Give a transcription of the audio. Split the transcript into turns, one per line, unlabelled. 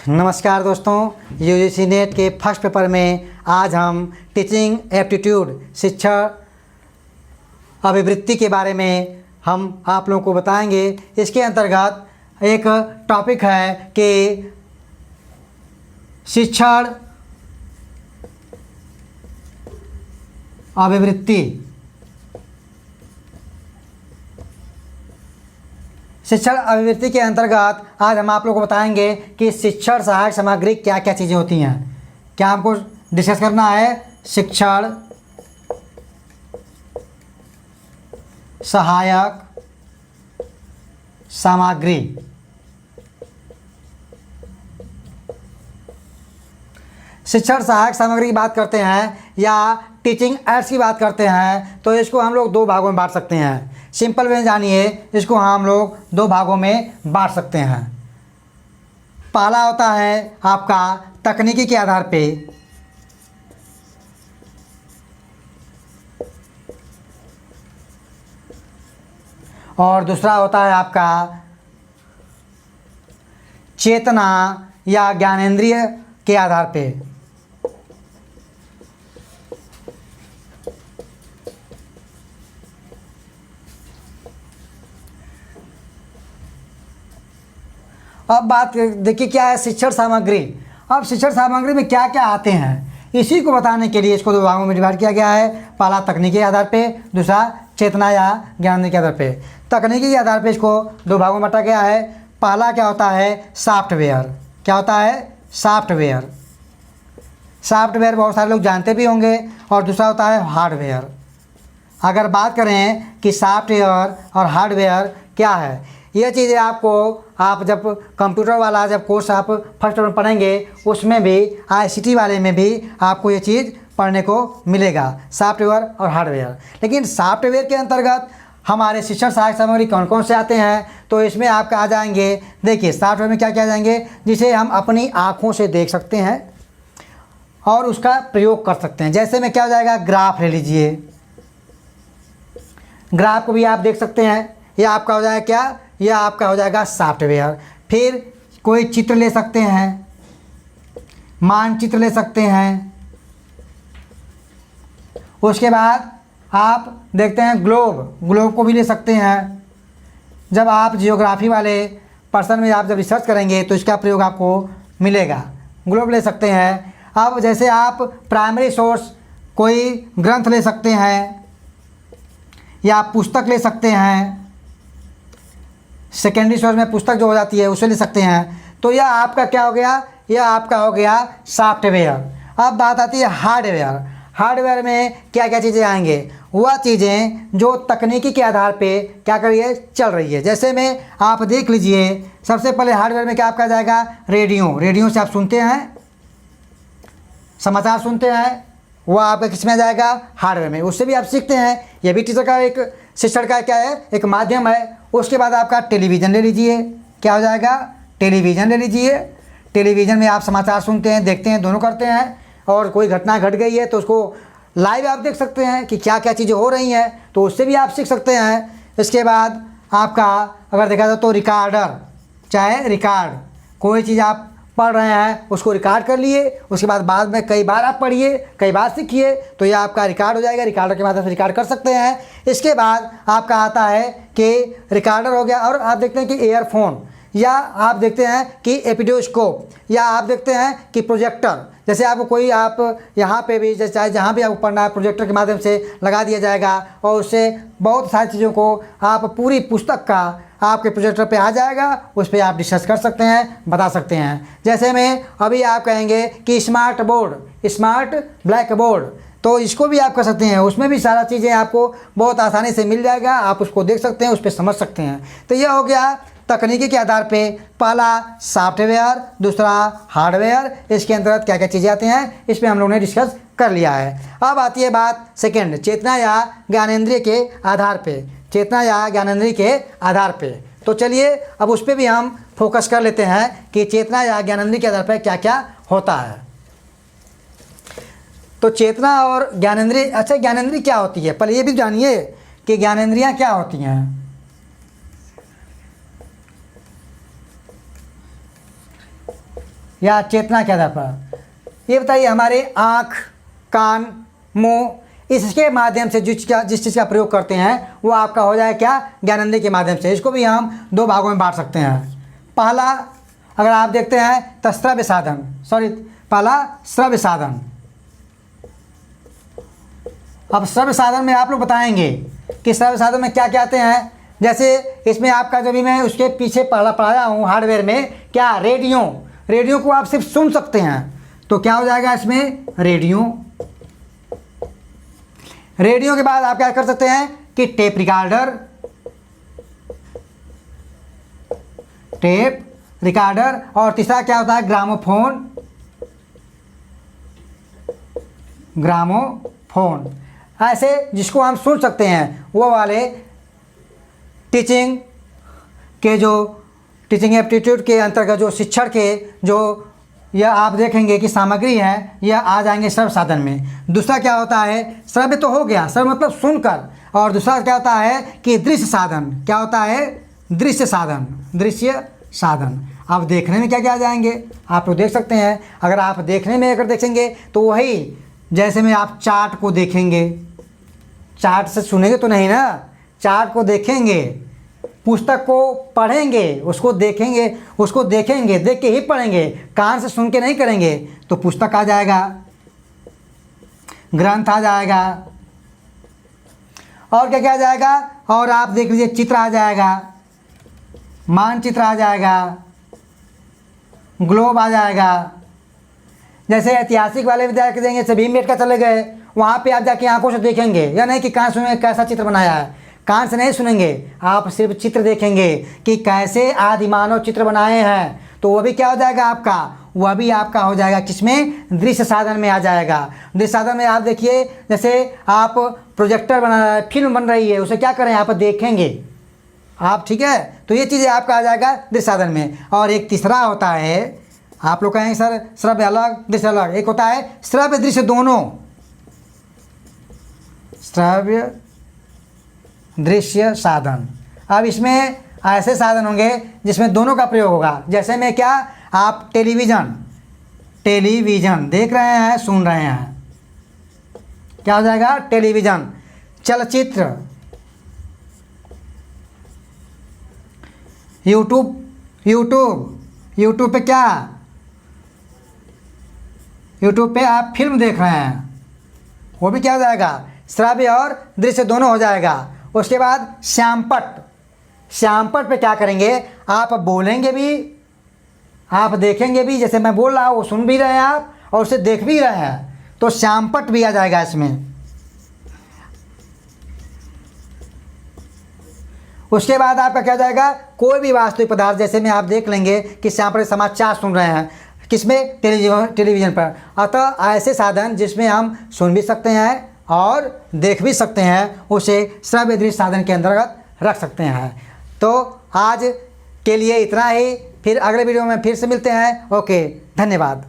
नमस्कार दोस्तों, UGC net के फर्स्ट पेपर में आज हम टीचिंग एप्टीट्यूड शिक्षा अभिवृत्ति के बारे में हम आप लोगों को बताएंगे। इसके अंतर्गत एक टॉपिक है कि शिक्षण अभिवृत्ति। शिक्षण अभिवृत्ति के अंतर्गत आज हम आप लोगों को बताएंगे कि शिक्षण सहायक सामग्री क्या क्या चीज़ें होती हैं। क्या हमको डिस्कस करना है? शिक्षण सहायक सामग्री। शिक्षण सहायक सामग्री की बात करते हैं या टीचिंग एड्स की बात करते हैं तो इसको हम लोग दो भागों में बांट सकते हैं। सिंपल वे जानिए, इसको हम लोग दो भागों में बांट सकते हैं। पहला होता है आपका तकनीकी के आधार पे, और दूसरा होता है आपका चेतना या ज्ञानेंद्रिय के आधार पे। अब बात देखिए क्या है शिक्षण सामग्री। अब शिक्षण सामग्री में क्या क्या आते हैं, इसी को बताने के लिए इसको दो भागों में डिवाइड किया गया है। पहला तकनीकी के आधार पे, दूसरा चेतना या ज्ञान के आधार पे। तकनीकी के आधार पे इसको दो भागों में बांटा गया है। पहला क्या होता है? सॉफ्टवेयर। क्या होता है? सॉफ्टवेयर। सॉफ्टवेयर बहुत सारे लोग जानते भी होंगे। और दूसरा होता है हार्डवेयर। अगर बात करें कि सॉफ्टवेयर और हार्डवेयर क्या है, ये चीज़ें आपको आप जब कंप्यूटर वाला जब कोर्स आप फर्स्ट में पढ़ेंगे उसमें भी आईसीटी वाले में भी आपको ये चीज़ पढ़ने को मिलेगा, सॉफ्टवेयर और हार्डवेयर। लेकिन सॉफ्टवेयर के अंतर्गत हमारे शिक्षण सहायक सामग्री कौन कौन से आते हैं तो इसमें आपका आ जाएंगे। देखिए सॉफ्टवेयर में क्या क्या आ जाएंगे, जिसे हम अपनी आँखों से देख सकते हैं और उसका प्रयोग कर सकते हैं। जैसे में क्या हो जाएगा, ग्राफ ले लीजिए, ग्राफ को भी आप देख सकते हैं। यह आपका हो जाएगा क्या? यह आपका हो जाएगा सॉफ्टवेयर। फिर कोई चित्र ले सकते हैं, मानचित्र ले सकते हैं। उसके बाद आप देखते हैं ग्लोब को भी ले सकते हैं। जब आप जियोग्राफी वाले पर्सन में आप जब रिसर्च करेंगे तो इसका प्रयोग आपको मिलेगा। ग्लोब ले सकते हैं। अब जैसे आप प्राइमरी सोर्स कोई ग्रंथ ले सकते हैं या पुस्तक ले सकते हैं। सेकेंडरी सोर्स में पुस्तक जो हो जाती है उसे ले सकते हैं। तो यह आपका क्या हो गया? यह आपका हो गया सॉफ्टवेयर। अब बात आती है हार्डवेयर। हार्डवेयर में क्या क्या चीज़ें आएंगे? वह चीज़ें जो तकनीकी के आधार पे क्या कर रही है, चल रही है। जैसे में आप देख लीजिए, सबसे पहले हार्डवेयर में क्या आपका जाएगा? रेडियो से आप सुनते हैं, समाचार सुनते हैं, वह आपका किस में जाएगा? हार्डवेयर में। उससे भी आप सीखते हैं। यह भी टीचर का एक शिक्षण का क्या है, एक माध्यम है। उसके बाद आपका टेलीविज़न ले लीजिए। क्या हो जाएगा? टेलीविज़न ले लीजिए। टेलीविज़न में आप समाचार सुनते हैं, देखते हैं, दोनों करते हैं। और कोई घटना घट गई है तो उसको लाइव आप देख सकते हैं कि क्या क्या चीज़ें हो रही हैं, तो उससे भी आप सीख सकते हैं। इसके बाद आपका अगर देखा जाए तो रिकॉर्डर, चाहे रिकॉर्ड, कोई चीज़ आप पढ़ रहे हैं उसको रिकॉर्ड कर लिए, उसके बाद में कई बार आप पढ़िए, कई बार सीखिए, तो यह आपका रिकॉर्ड हो जाएगा। रिकॉर्डर के माध्यम से रिकॉर्ड कर सकते हैं। इसके बाद आपका आता है कि रिकॉर्डर हो गया, और आप देखते हैं कि ईयरफोन, या आप देखते हैं कि एपिडोस्कोप, या आप देखते हैं कि प्रोजेक्टर। जैसे आपको कोई आप यहाँ पे भी चाहे जहाँ भी आपको पढ़ना है, प्रोजेक्टर के माध्यम से लगा दिया जाएगा और उससे बहुत सारी चीज़ों को आप पूरी पुस्तक का आपके प्रोजेक्टर पे आ जाएगा। उस पर आप डिस्कस कर सकते हैं, बता सकते हैं। जैसे में अभी आप कहेंगे कि स्मार्ट ब्लैक बोर्ड, तो इसको भी आप कर सकते हैं। उसमें भी सारा चीज़ें आपको बहुत आसानी से मिल जाएगा, आप उसको देख सकते हैं, उस पर समझ सकते हैं। तो यह हो गया तकनीकी के आधार पे, पहला सॉफ्टवेयर, दूसरा हार्डवेयर। इसके अंतर्गत क्या क्या चीज़ें आती हैं इस पर हम लोगों ने डिस्कस कर लिया है। अब आती है बात सेकंड, चेतना या ज्ञानेंद्रिय के आधार पे। चेतना या ज्ञानेंद्रिय के आधार पे, तो चलिए अब उस पर भी हम फोकस कर लेते हैं कि चेतना या ज्ञानेंद्रिय के आधार पर क्या क्या होता है। तो चेतना और ज्ञानेंद्रिय, अच्छा ज्ञानेंद्रिय क्या होती है, पहले ये भी जानिए कि ज्ञानेंद्रियाँ क्या होती हैं। या चेतना के आधार पर। ये बताइए हमारे आँख, कान, मुँह, इसके माध्यम से जिस चीज़ का प्रयोग करते हैं वो आपका हो जाए क्या, ज्ञानेंद्रिय के माध्यम से। इसको भी हम 2 भागों में बांट सकते हैं। पहला अगर आप देखते हैं तो श्रव्य साधन, पहला श्रव्य साधन। अब श्रव्य साधन में आप लोग बताएंगे कि श्रव्य साधन में क्या क्या आते हैं। जैसे इसमें आपका जो भी मैं उसके पीछे पढ़ाया हूँ हार्डवेयर में, क्या, रेडियो को आप सिर्फ सुन सकते हैं, तो क्या हो जाएगा इसमें, रेडियो के बाद आप क्या कर सकते हैं कि टेप रिकॉर्डर, और तीसरा क्या होता है, ग्रामोफोन। ऐसे जिसको हम सुन सकते हैं वो वाले टीचिंग एप्टीट्यूड के अंतर्गत जो शिक्षण के जो यह आप देखेंगे कि सामग्री है, यह आ जाएंगे श्रव्य साधन में। दूसरा क्या होता है, श्रव्य तो हो गया, श्रव्य मतलब सुनकर, और दूसरा क्या होता है कि दृश्य साधन। क्या होता है, दृश्य साधन। अब देखने में क्या क्या आ जाएंगे, आप लोग देख सकते हैं। अगर आप देखने में देखेंगे तो वही, जैसे में आप चार्ट को देखेंगे, चार्ट से सुनेंगे तो नहीं ना, चार्ट को देखेंगे, पुस्तक को पढ़ेंगे, उसको देखेंगे, देख के ही पढ़ेंगे, कान से सुन के नहीं करेंगे, तो पुस्तक आ जाएगा, ग्रंथ आ जाएगा, और क्या क्या आ जाएगा, और आप देख लीजिए चित्र आ जाएगा, मानचित्र आ जाएगा, ग्लोब आ जाएगा। जैसे ऐतिहासिक वाले विद्यार्थी देंगे, से भीमबेटका चले गए, वहाँ पे आप जाके आंखों से देखेंगे, या नहीं कि कान सुनेंगे कैसा चित्र बनाया है, कान से नहीं सुनेंगे, आप सिर्फ चित्र देखेंगे कि कैसे आदिमानव चित्र बनाए हैं, तो वो भी क्या हो जाएगा आपका, वह भी आपका हो जाएगा किसमें, दृश्य साधन में आ जाएगा। दृश्य साधन में आप देखिए, जैसे आप प्रोजेक्टर बना रहा है, फिल्म बन रही है, उसे क्या करें, आप देखेंगे आप, ठीक है। तो ये चीज़ें आपका आ जाएगा दृश्य साधन में। और एक तीसरा होता है, आप लोग कहेंगे सर श्रव्य अलग दृश्य अलग, एक होता है श्रव्य दृश्य दोनों, श्रव्य दृश्य साधन। अब इसमें ऐसे साधन होंगे जिसमें दोनों का प्रयोग होगा। जैसे में क्या, आप टेलीविज़न देख रहे हैं, सुन रहे हैं, क्या हो जाएगा, टेलीविज़न। चलचित्र, यूट्यूब पे क्या, यूट्यूब पे आप फिल्म देख रहे हैं, वो भी क्या हो जाएगा, श्रव्य और दृश्य दोनों हो जाएगा। उसके बाद श्यामपट पे क्या करेंगे, आप बोलेंगे भी, आप देखेंगे भी, जैसे मैं बोल रहा हूँ वो सुन भी रहे हैं आप, और उसे देख भी रहे हैं, तो श्यामपट भी आ जाएगा इसमें। उसके बाद आपका क्या हो जाएगा, कोई भी वास्तविक पदार्थ, जैसे में आप देख लेंगे कि श्यामपट समाचार सुन रहे हैं, किसमें, टेलीविज़न पर। अतः ऐसे साधन जिसमें हम सुन भी सकते हैं और देख भी सकते हैं, उसे श्रव्य दृश्य साधन के अंतर्गत रख सकते हैं। तो आज के लिए इतना ही, फिर अगले वीडियो में फिर से मिलते हैं। ओके, धन्यवाद।